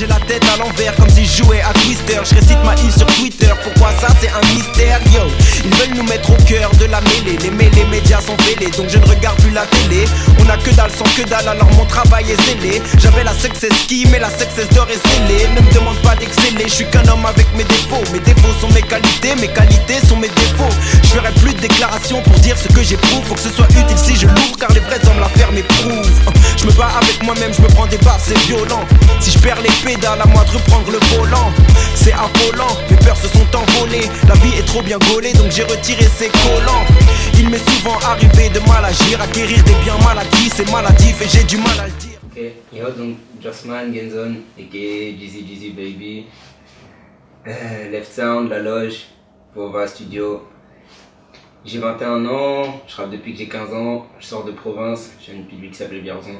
J'ai la tête à l'envers comme si je jouais à Twister. Je récite ma île sur Twitter, pourquoi ça c'est un mystère. Yo, ils veulent nous mettre au cœur de la mêlée. Les médias sont fêlés, donc je ne regarde plus la télé. On a que dalle sans que dalle, alors mon travail est zélé. J'avais la success key, mais la success d'or est scellée. Ne me demande pas d'exceller, je suis qu'un homme avec mes défauts. Mes défauts sont mes qualités sont mes défauts. Je ferai plus de déclarations pour dire ce que j'éprouve. Faut que ce soit utile si je l'ouvre, car les vrais hommes la ferme m'éprouvent. Je me bats avec moi-même, je me prends des barres, c'est violent. Si je perds les pédales, à moi de reprendre le volant. C'est affolant, mes peurs se sont envolées. La vie est trop bien gaulée, donc j'ai retiré ces collants. Il m'est souvent arrivé de mal agir, acquérir des biens mal acquis, c'est maladif et j'ai du mal à le dire. Ok, yo, donc Jossman Genzon, aka Jeezy Baby, Left Sound, La Loge, Vova Studio. J'ai 21 ans, je rappe depuis que j'ai 15 ans, je sors de province, j'ai une petite ville qui s'appelle Vierzon.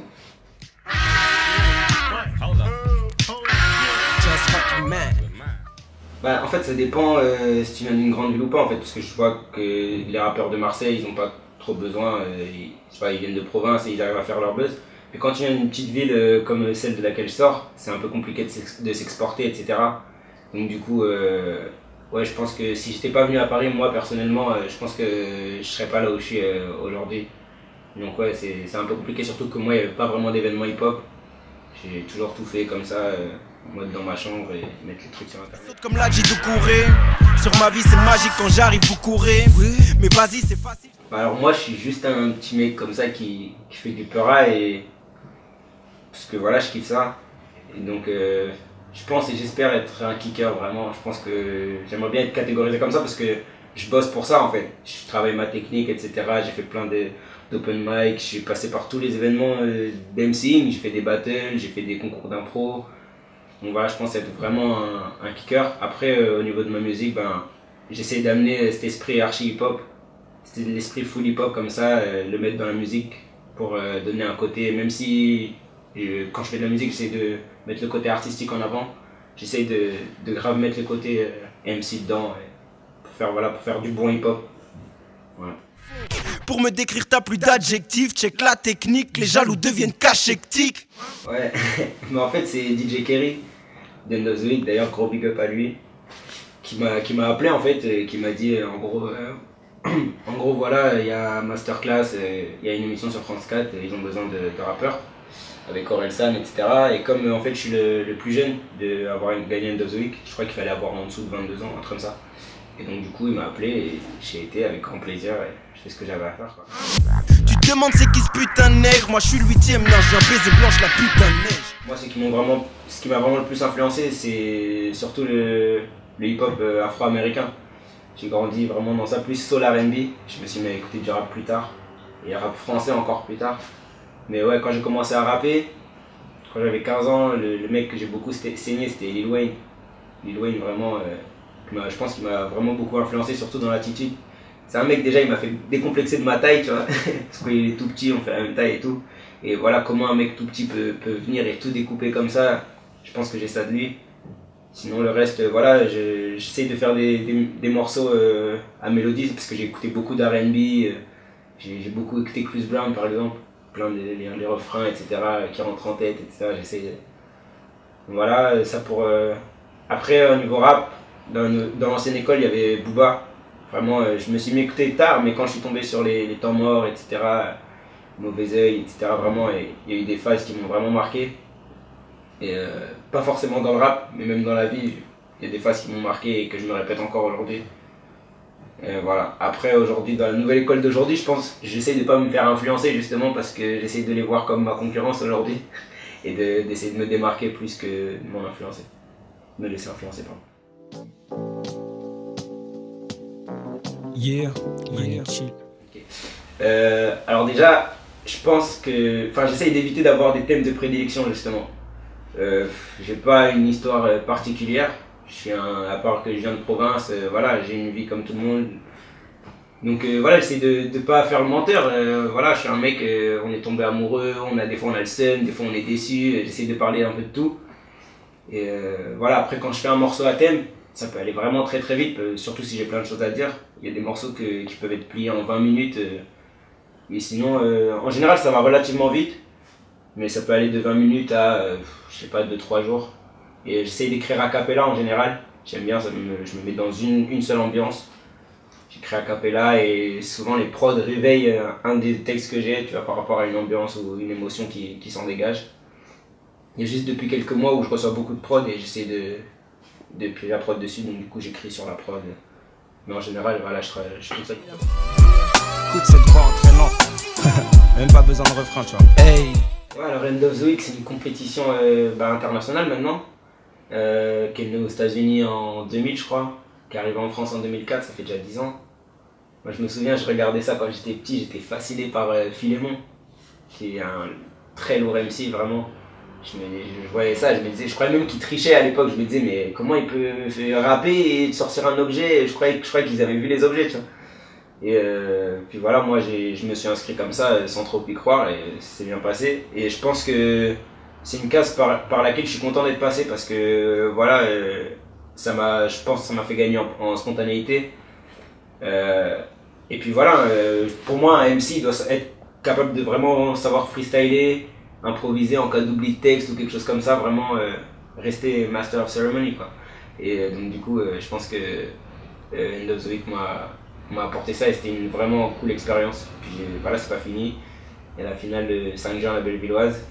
Bah, en fait ça dépend si tu viens d'une grande ville ou pas en fait, parce que je vois que les rappeurs de Marseille ils ont pas trop besoin, ils viennent de province et ils arrivent à faire leur buzz. Mais quand tu viens d'une petite ville comme celle de laquelle je sors, c'est un peu compliqué de s'exporter, etc. Donc du coup, ouais, je pense que si j'étais pas venu à Paris, moi personnellement, je pense que je serais pas là où je suis aujourd'hui. Donc ouais, c'est un peu compliqué, surtout que moi il n'y avait pas vraiment d'événements hip-hop. J'ai toujours tout fait comme ça, en mode dans ma chambre et mettre les trucs sur internet. Comme l'a dit Doucouré, sur ma vie c'est magique quand j'arrive vous courez. Mais vas-y c'est facile. Bah alors moi je suis juste un petit mec comme ça qui fait du peura et... Parce que voilà, je kiffe ça. Et donc je pense et j'espère être un kicker vraiment. Je pense que j'aimerais bien être catégorisé comme ça parce que je bosse pour ça en fait. Je travaille ma technique, etc. J'ai fait plein d'open mic, je suis passé par tous les événements d'MCing, j'ai fait des battles, j'ai fait des concours d'impro. Donc voilà, je pense être vraiment un kicker. Après, au niveau de ma musique, ben, j'essaie d'amener cet esprit archi hip-hop, l'esprit full hip-hop comme ça, le mettre dans la musique pour donner un côté, même si quand je fais de la musique, j'essaie de mettre le côté artistique en avant. J'essaie de grave mettre le côté MC dedans pour faire du bon hip-hop. Voilà. Pour me décrire t'as plus d'adjectifs, check la technique, les jaloux deviennent cachectiques. Ouais, mais en fait c'est DJ Kerry, d'Endozoic, d'ailleurs gros big up à lui, qui m'a appelé en fait, et qui m'a dit en gros voilà, il y a Masterclass, il y a une émission sur France 4, ils ont besoin de rappeurs, avec Orelsan, etc. Et comme en fait je suis le plus jeune d'avoir gagné Endozoic, je crois qu'il fallait avoir en dessous de 22 ans, un truc comme ça. Et donc du coup il m'a appelé et j'ai été avec grand plaisir et je fais ce que j'avais à faire quoi. Tu te demandes c'est qui ce putain de nègre, moi je suis le 8ème, non je viens baiser blanche la putain de neige. Moi ce qui m'a vraiment le plus influencé c'est surtout le hip-hop afro-américain. J'ai grandi vraiment dans ça, plus soul R&B, je me suis mis à écouter du rap plus tard et rap français encore plus tard. Mais ouais, quand j'ai commencé à rapper, quand j'avais 15 ans, le mec que j'ai beaucoup saigné c'était Lil Wayne. Lil Wayne vraiment, je pense qu'il m'a vraiment beaucoup influencé, surtout dans l'attitude. C'est un mec déjà, il m'a fait décomplexer de ma taille, tu vois, parce qu'il est tout petit, on fait la même taille et tout. Et voilà comment un mec tout petit peut venir et tout découper comme ça, je pense que j'ai ça de lui. Sinon le reste, voilà, j'essaye de faire des morceaux à mélodie, parce que j'ai écouté beaucoup d'R&B, j'ai beaucoup écouté Chris Brown par exemple, plein les refrains, etc., qui rentrent en tête, etc. J'essaye. Voilà, ça pour... Après, au niveau rap, dans l'ancienne école, il y avait Booba. Vraiment, je me suis mis à écouter tard, mais quand je suis tombé sur les temps morts, etc., Mauvais Oeil, etc., vraiment, il y a eu des phases qui m'ont vraiment marqué. Et pas forcément dans le rap, mais même dans la vie, il y a des phases qui m'ont marqué et que je me répète encore aujourd'hui. Voilà. Après, aujourd'hui, dans la nouvelle école d'aujourd'hui, je pense, j'essaie de pas me faire influencer justement parce que j'essaie de les voir comme ma concurrence aujourd'hui et d'essayer de me démarquer plus que de m'en influencer. Me laisser influencer, pardon. Yeah. Okay. Alors déjà, je pense que... Enfin, j'essaye d'éviter d'avoir des thèmes de prédilection justement. J'ai pas une histoire particulière. À part que je viens de province, voilà, j'ai une vie comme tout le monde. Donc voilà, j'essaie de pas faire le menteur. Voilà, je suis un mec, on est tombé amoureux, des fois on a le seum, des fois on est déçu. J'essaie de parler un peu de tout. Et voilà, après quand je fais un morceau à thème, ça peut aller vraiment très très vite, surtout si j'ai plein de choses à dire. Il y a des morceaux qui peuvent être pliés en 20 minutes. Mais sinon, en général, ça va relativement vite. Mais ça peut aller de 20 minutes à, je sais pas, 2-3 jours. Et j'essaye d'écrire a cappella en général. J'aime bien, je me mets dans une seule ambiance. J'écris a cappella et souvent les prods réveillent un des textes que j'ai, tu vois, par rapport à une ambiance ou une émotion qui s'en dégage. Il y a juste depuis quelques mois où je reçois beaucoup de prods et j'essaie de plier la prod dessus, donc du coup j'écris sur la prod. Mais en général, voilà, je fais tout ça. Écoute cette voix entraînante, même pas besoin de refrain, tu vois. Hey. Ouais, alors End of the Week, c'est une compétition internationale maintenant, qui est née aux États-Unis en 2000, je crois, qui est arrivée en France en 2004, ça fait déjà 10 ans. Moi je me souviens, je regardais ça quand j'étais petit, j'étais fasciné par Philémon, qui est un très lourd MC vraiment. Je voyais ça, je me disais, je croyais même qu'il trichait à l'époque, je me disais mais comment il peut rapper et sortir un objet, je croyais qu'ils avaient vu les objets, tu vois. Et puis voilà, moi je me suis inscrit comme ça sans trop y croire et c'est bien passé. Et je pense que c'est une case par laquelle je suis content d'être passé parce que voilà, je pense que ça m'a fait gagner en spontanéité. Et puis voilà, pour moi un MC doit être capable de vraiment savoir freestyler, improviser en cas d'oubli de texte ou quelque chose comme ça, vraiment rester master of ceremony quoi. Et donc du coup je pense que End of the Week m'a apporté ça et c'était une vraiment cool expérience. Puis voilà, c'est pas fini, il y a la finale le 5 juin à la Bellevilloise,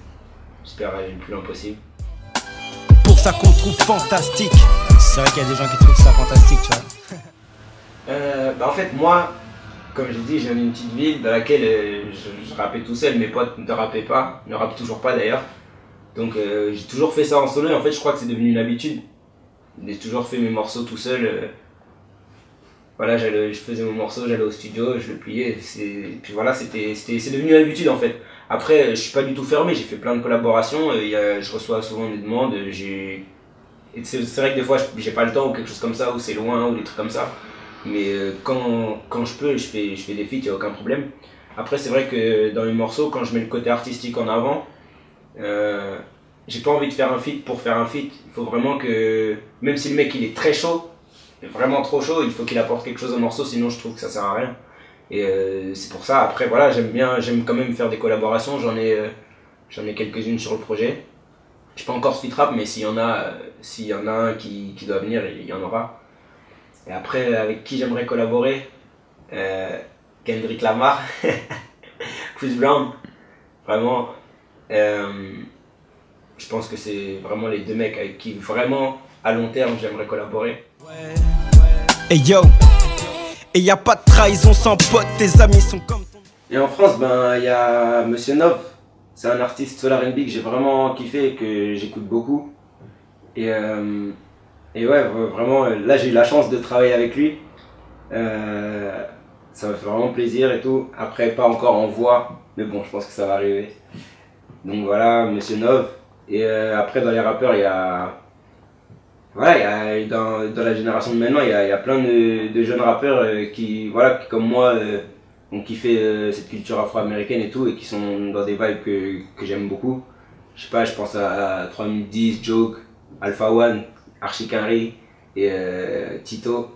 j'espère aller le plus loin possible. Pour ça qu'on trouve fantastique, c'est vrai qu'il y a des gens qui trouvent ça fantastique, tu vois. En fait moi, comme j'ai dit, je viens d'une petite ville dans laquelle je rappais tout seul, mes potes ne rappaient pas, ne rappent toujours pas d'ailleurs. Donc j'ai toujours fait ça en solo et en fait je crois que c'est devenu une habitude. J'ai toujours fait mes morceaux tout seul. Voilà, je faisais mon morceau, j'allais au studio, je le pliais. Puis voilà, c'est devenu une habitude en fait. Après, je suis pas du tout fermé, j'ai fait plein de collaborations, je reçois souvent des demandes. C'est vrai que des fois j'ai pas le temps ou quelque chose comme ça, ou c'est loin ou des trucs comme ça. Mais quand je peux, je fais des feats, il n'y a aucun problème. Après, c'est vrai que dans mes morceaux, quand je mets le côté artistique en avant, j'ai pas envie de faire un feat pour faire un feat. Il faut vraiment que, même si le mec il est très chaud, vraiment trop chaud, il faut qu'il apporte quelque chose au morceau, sinon je trouve que ça sert à rien. Et c'est pour ça, après voilà, j'aime quand même faire des collaborations, j'en ai quelques-unes sur le projet. Je suis pas encore feat rap, mais s'il y en a un qui doit venir, il y en aura. Et après, avec qui j'aimerais collaborer, Kendrick Lamar, Chris Brown, vraiment, je pense que c'est vraiment les deux mecs avec qui vraiment à long terme j'aimerais collaborer. Hey yo, et y a pas de trahison sans pote, tes amis sont comme ton... Et en France, il y a Monsieur Nov, c'est un artiste soul R&B que j'ai vraiment kiffé et que j'écoute beaucoup. Et ouais, vraiment, là j'ai eu la chance de travailler avec lui. Ça m'a fait vraiment plaisir et tout. Après, pas encore en voix, mais bon, je pense que ça va arriver. Donc voilà, Monsieur Nov. Et après, dans les rappeurs, il y a... Voilà, dans la génération de maintenant, il y a plein de jeunes rappeurs qui, comme moi, ont kiffé cette culture afro-américaine et tout, et qui sont dans des vibes que j'aime beaucoup. Je sais pas, je pense à 3010, Joke, Alpha One, Archie Henry et Tito,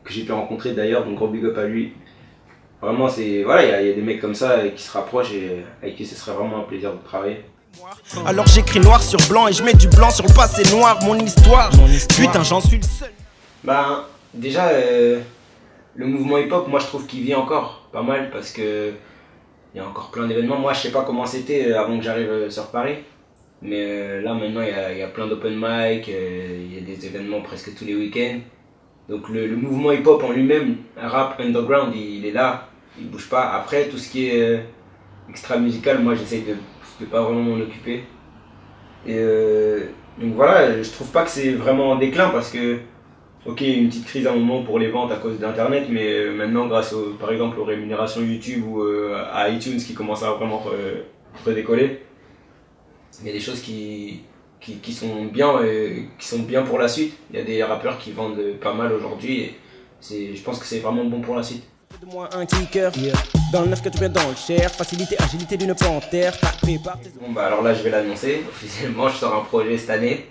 que j'ai pu rencontrer d'ailleurs, donc gros big up à lui. Vraiment, voilà, il y a des mecs comme ça qui se rapprochent et avec qui ce serait vraiment un plaisir de travailler. Alors j'écris noir sur blanc et je mets du blanc sur le passé noir, mon histoire. Putain, j'en suis le seul. Déjà, le mouvement hip-hop, moi je trouve qu'il vit encore pas mal parce que il y a encore plein d'événements. Moi je sais pas comment c'était avant que j'arrive sur Paris. Mais là maintenant il y a plein d'open mic, il y a des événements presque tous les week-ends. Donc le mouvement hip-hop en lui-même, rap underground, il est là, il bouge pas. Après tout ce qui est extra musical, moi j'essaye de pas vraiment m'en occuper. Et donc voilà, je trouve pas que c'est vraiment en déclin parce que ok, une petite crise à un moment pour les ventes à cause d'internet, mais maintenant grâce par exemple aux rémunérations YouTube ou à iTunes qui commencent à vraiment redécoller, il y a des choses qui sont bien pour la suite. Il y a des rappeurs qui vendent pas mal aujourd'hui et je pense que c'est vraiment bon pour la suite. De moi un kicker, dans le neuf que tu mets dans le cher, facilité, agilité d'une panthère, tapé par tes... Bon alors là je vais l'annoncer, officiellement je sors un projet cette année.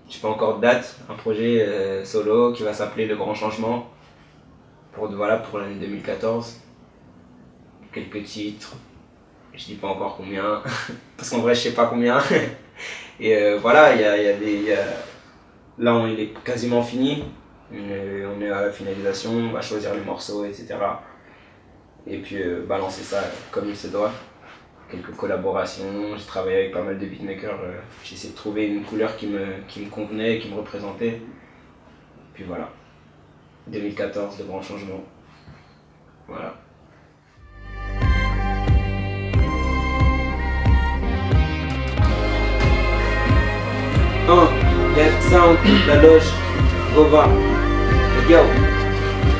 Je n'ai pas encore de date, un projet solo qui va s'appeler Le Grand Changement pour l'année 2014. Quelques titres, je dis pas encore combien, parce qu'en vrai je sais pas combien. Et voilà, il y Là, il est quasiment fini. On est à la finalisation, on va choisir les morceaux, etc. Et puis balancer ça comme il se doit. Quelques collaborations, j'ai travaillé avec pas mal de beatmakers. J'ai essayé de trouver une couleur qui me convenait, qui me représentait. Puis voilà. 2014, de grands changements. Voilà. Left Sound, la loge, Gova.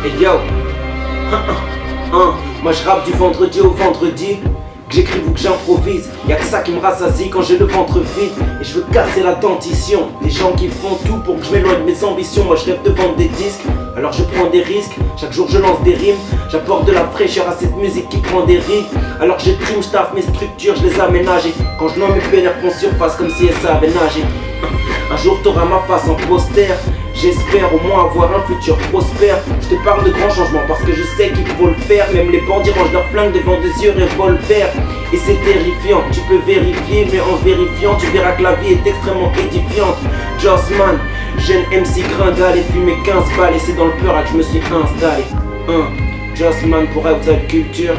Hey yo, moi je rappe du vendredi au vendredi. Que j'écrive ou que j'improvise, y'a que ça qui me rassasie quand j'ai le ventre vide. Et je veux casser la dentition des gens qui font tout pour que je m'éloigne de mes ambitions. Moi je rêve de vendre des disques, alors je prends des risques. Chaque jour je lance des rimes, j'apporte de la fraîcheur à cette musique qui prend des rimes. Alors je trim, je taffe mes structures, je les aménage. Et quand je nomme mes pénères font surface comme si elles savaient nager. Un jour t'auras ma face en poster. J'espère au moins avoir un futur prospère. Je te parle de grands changements parce que je sais qu'il faut le faire. Même les bandits rangent leurs flingues devant des yeux revolver. Et c'est terrifiant, tu peux vérifier, mais en vérifiant tu verras que la vie est extrêmement édifiante. Jossman, jeune MC gringal et puis mes 15 balles. Et c'est dans le peur que je me suis installé. Jossman pour Outside Culture.